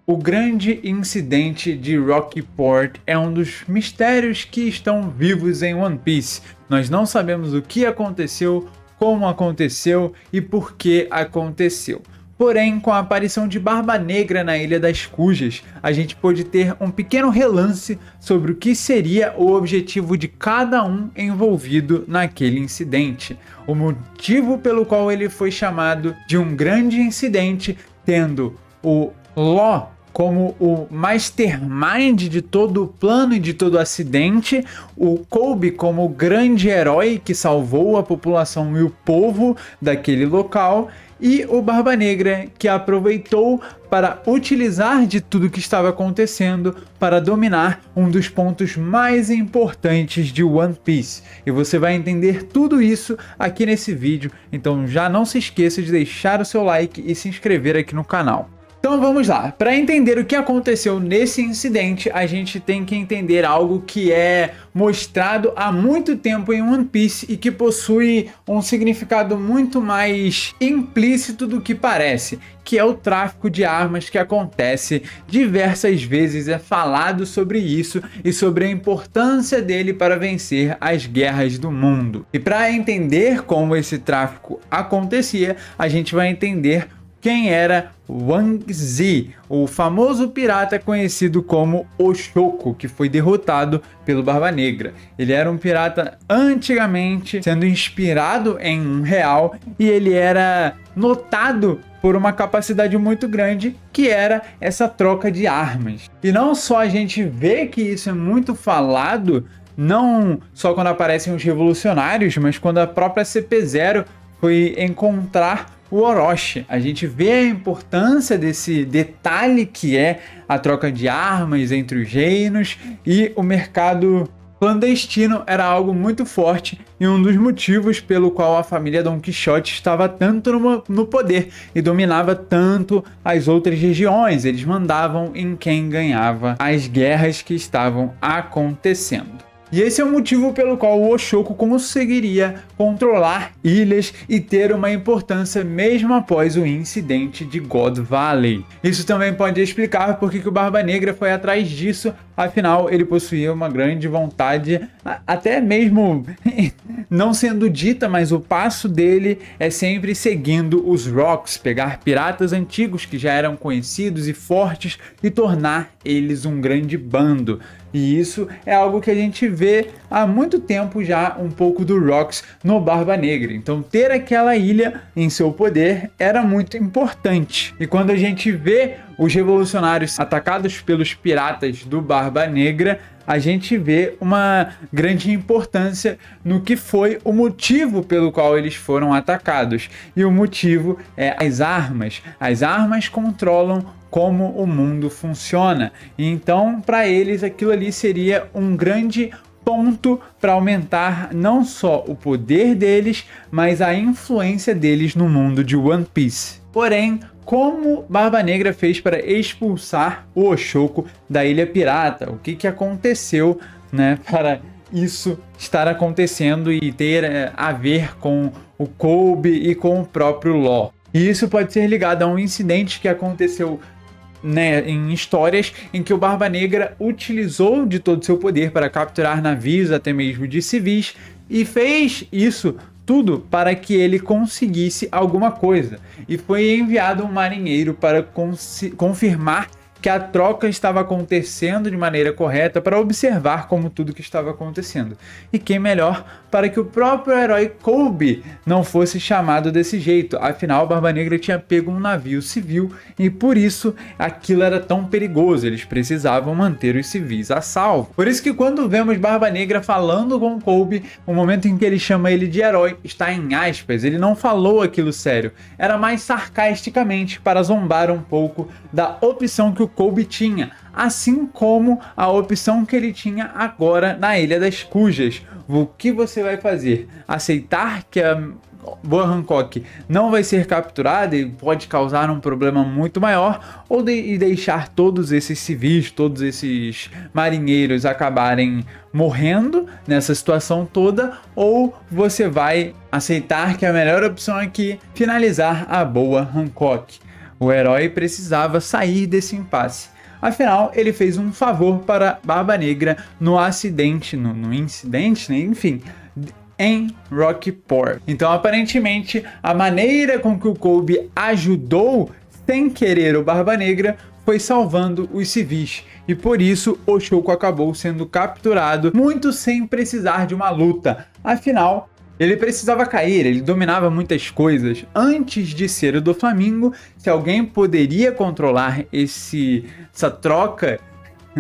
O grande incidente de Rockport é um dos mistérios que estão vivos em One Piece. Nós não sabemos o que aconteceu, como aconteceu e por que aconteceu. Porém, com a aparição de Barba Negra na Ilha das Cujas, a gente pôde ter um pequeno relance sobre o que seria o objetivo de cada um envolvido naquele incidente. O motivo pelo qual ele foi chamado de um grande incidente, tendo o Law como o mastermind de todo o plano e de todo o acidente, o Kobe como o grande herói que salvou a população e o povo daquele local, e o Barba Negra que aproveitou para utilizar de tudo que estava acontecendo para dominar um dos pontos mais importantes de One Piece. E você vai entender tudo isso aqui nesse vídeo, então já não se esqueça de deixar o seu like e se inscrever aqui no canal. Então vamos lá, para entender o que aconteceu nesse incidente, a gente tem que entender algo que é mostrado há muito tempo em One Piece e que possui um significado muito mais implícito do que parece, que é o tráfico de armas que acontece diversas vezes. É falado sobre isso e sobre a importância dele para vencer as guerras do mundo. E para entender como esse tráfico acontecia, a gente vai entender quem era Wang Zi, o famoso pirata conhecido como Oshoko, que foi derrotado pelo Barba Negra. Ele era um pirata antigamente, sendo inspirado em um real, e ele era notado por uma capacidade muito grande, que era essa troca de armas. E não só a gente vê que isso é muito falado, não só quando aparecem os revolucionários, mas quando a própria CP0 foi encontrar o Orochi. A gente vê a importância desse detalhe que é a troca de armas entre os reinos, e o mercado clandestino era algo muito forte e um dos motivos pelo qual a família Don Quixote estava tanto no poder e dominava tanto as outras regiões. Eles mandavam em quem ganhava as guerras que estavam acontecendo. E esse é o motivo pelo qual o Oshoko conseguiria controlar ilhas e ter uma importância mesmo após o incidente de God Valley. Isso também pode explicar por que o Barba Negra foi atrás disso, afinal ele possuía uma grande vontade, até mesmo não sendo dita, mas o passo dele é sempre seguindo os Rocks, pegar piratas antigos que já eram conhecidos e fortes e tornar eles um grande bando. E isso é algo que a gente vê há muito tempo já, um pouco do Rocks no Barba Negra. Então ter aquela ilha em seu poder era muito importante. E quando a gente vê os revolucionários atacados pelos piratas do Barba Negra, a gente vê uma grande importância no que foi o motivo pelo qual eles foram atacados. E o motivo é as armas. As armas controlam como o mundo funciona. E então, para eles, aquilo ali seria um grande ponto para aumentar não só o poder deles, mas a influência deles no mundo de One Piece. Porém, como Barba Negra fez para expulsar o Oshoko da Ilha Pirata? O que aconteceu, né, para isso estar acontecendo e ter a ver com o Kobe e com o próprio Law? E isso pode ser ligado a um incidente que aconteceu, né, em histórias em que o Barba Negra utilizou de todo o seu poder para capturar navios, até mesmo de civis, e fez isso tudo para que ele conseguisse alguma coisa. E foi enviado um marinheiro para confirmar que a troca estava acontecendo de maneira correta, para observar como tudo que estava acontecendo. E quem melhor para que o próprio herói Kobe não fosse chamado desse jeito, afinal Barba Negra tinha pego um navio civil e por isso aquilo era tão perigoso, eles precisavam manter os civis a salvo. Por isso que quando vemos Barba Negra falando com Kobe, o momento em que ele chama ele de herói está em aspas, ele não falou aquilo sério, era mais sarcasticamente para zombar um pouco da opção que o Kobe tinha, assim como a opção que ele tinha agora na Ilha das Cujas. O que você vai fazer? Aceitar que a Boa Hancock não vai ser capturada e pode causar um problema muito maior, ou deixar todos esses civis, todos esses marinheiros acabarem morrendo nessa situação toda, ou você vai aceitar que a melhor opção aqui é finalizar a Boa Hancock? O herói precisava sair desse impasse. Afinal, ele fez um favor para Barba Negra no acidente, no incidente, né? Enfim, em Rockport. Então, aparentemente, a maneira com que o Colby ajudou, sem querer, o Barba Negra foi salvando os civis. E por isso, o Shoko acabou sendo capturado, muito sem precisar de uma luta. Afinal, ele precisava cair, ele dominava muitas coisas. Antes de ser o Doflamingo, se alguém poderia controlar essa troca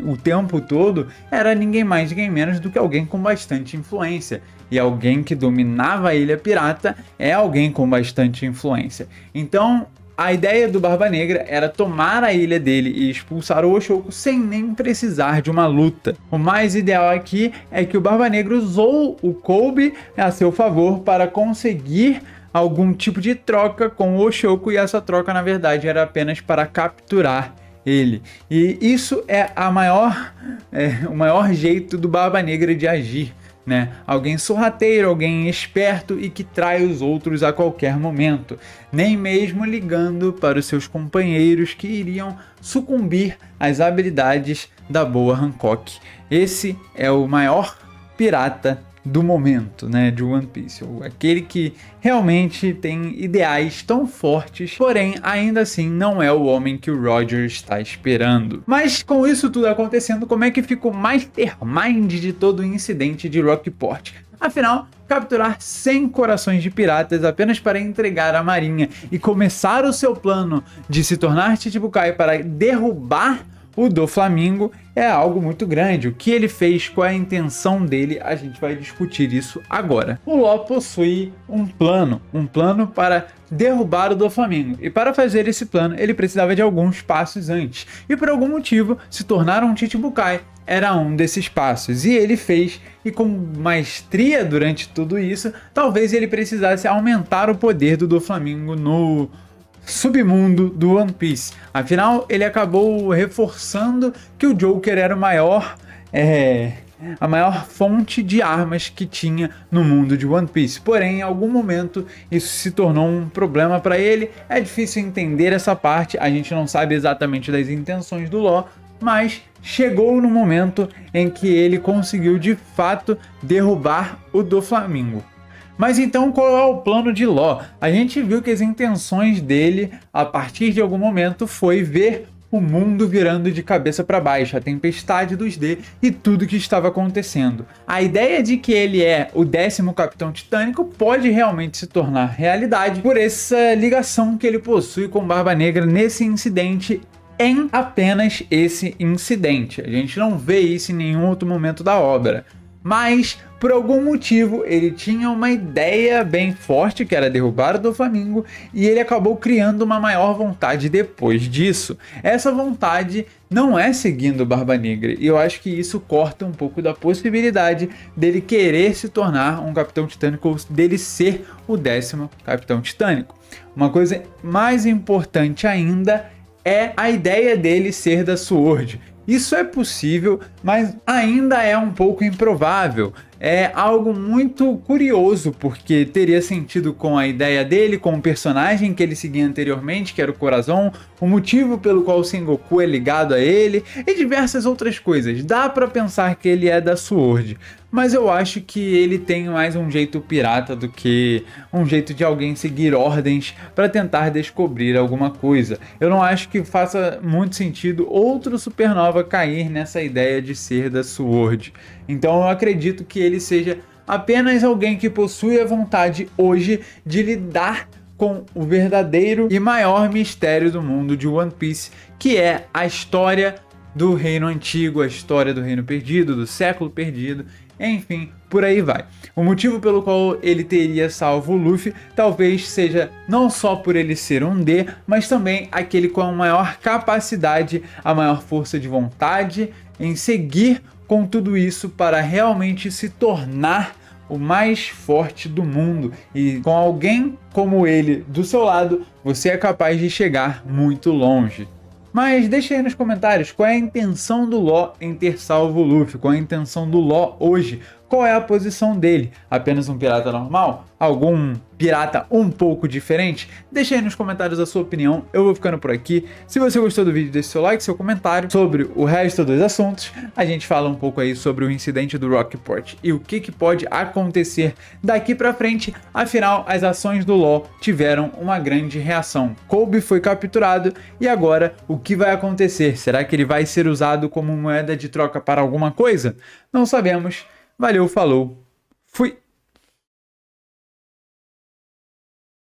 o tempo todo, era ninguém mais, ninguém menos do que alguém com bastante influência. E alguém que dominava a Ilha Pirata é alguém com bastante influência. Então, a ideia do Barba Negra era tomar a ilha dele e expulsar o Oshoko sem nem precisar de uma luta. O mais ideal aqui é que o Barba Negra usou o Colby a seu favor para conseguir algum tipo de troca com o Oshoko, e essa troca na verdade era apenas para capturar ele. E isso é o maior jeito do Barba Negra de agir, né? Alguém sorrateiro, alguém esperto e que trai os outros a qualquer momento, nem mesmo ligando para os seus companheiros que iriam sucumbir às habilidades da boa Hancock. Esse é o maior pirata do momento, né, de One Piece, aquele que realmente tem ideais tão fortes, porém ainda assim não é o homem que o Roger está esperando. Mas com isso tudo acontecendo, como é que ficou o mastermind de todo o incidente de Rockport? Afinal, capturar 100 corações de piratas apenas para entregar à marinha e começar o seu plano de se tornar Chichibukai para derrubar o Doflamingo é algo muito grande. O que ele fez, qual é a intenção dele, a gente vai discutir isso agora. O Law possui um plano para derrubar o Doflamingo, e para fazer esse plano ele precisava de alguns passos antes, e por algum motivo se tornar um Chichibukai era um desses passos, e ele fez, e com maestria durante tudo isso. Talvez ele precisasse aumentar o poder do Doflamingo no submundo do One Piece. Afinal, ele acabou reforçando que o Joker era a maior fonte de armas que tinha no mundo de One Piece. Porém, em algum momento, isso se tornou um problema para ele. É difícil entender essa parte, a gente não sabe exatamente das intenções do Law, mas chegou no momento em que ele conseguiu de fato derrubar o Doflamingo. Mas então qual é o plano de Law? A gente viu que as intenções dele, a partir de algum momento, foi ver o mundo virando de cabeça para baixo, a tempestade dos D e tudo que estava acontecendo. A ideia de que ele é o 10º Capitão Titânico pode realmente se tornar realidade por essa ligação que ele possui com Barba Negra nesse incidente, em apenas esse incidente. A gente não vê isso em nenhum outro momento da obra. Mas, por algum motivo, ele tinha uma ideia bem forte, que era derrubar o Doflamingo, e ele acabou criando uma maior vontade depois disso. Essa vontade não é seguindo o Barba Negra, e eu acho que isso corta um pouco da possibilidade dele querer se tornar um Capitão Titânico, ou dele ser o 10º Capitão Titânico. Uma coisa mais importante ainda é a ideia dele ser da SWORD. Isso é possível, mas ainda é um pouco improvável. É algo muito curioso, porque teria sentido com a ideia dele, com o personagem que ele seguia anteriormente, que era o Corazon, o motivo pelo qual o Sengoku é ligado a ele e diversas outras coisas. Dá pra pensar que ele é da SWORD, mas eu acho que ele tem mais um jeito pirata do que um jeito de alguém seguir ordens para tentar descobrir alguma coisa. Eu não acho que faça muito sentido outro Supernova cair nessa ideia de ser da SWORD. Então eu acredito que ele seja apenas alguém que possui a vontade hoje de lidar com o verdadeiro e maior mistério do mundo de One Piece, que é a história do Reino Antigo, a história do Reino Perdido, do Século Perdido, enfim, por aí vai. O motivo pelo qual ele teria salvo o Luffy talvez seja não só por ele ser um D, mas também aquele com a maior capacidade, a maior força de vontade em seguir com tudo isso para realmente se tornar o mais forte do mundo. E com alguém como ele do seu lado, você é capaz de chegar muito longe. Mas deixa aí nos comentários qual é a intenção do Law em ter salvo o Luffy, qual é a intenção do Law hoje, qual é a posição dele? Apenas um pirata normal? Algum pirata um pouco diferente? Deixa aí nos comentários a sua opinião, eu vou ficando por aqui. Se você gostou do vídeo, deixe seu like, seu comentário sobre o resto dos assuntos. A gente fala um pouco aí sobre o incidente do Rockport e o que pode acontecer daqui pra frente. Afinal, as ações do LoL tiveram uma grande reação. Kobe foi capturado e agora o que vai acontecer? Será que ele vai ser usado como moeda de troca para alguma coisa? Não sabemos. Valeu, falou, fui!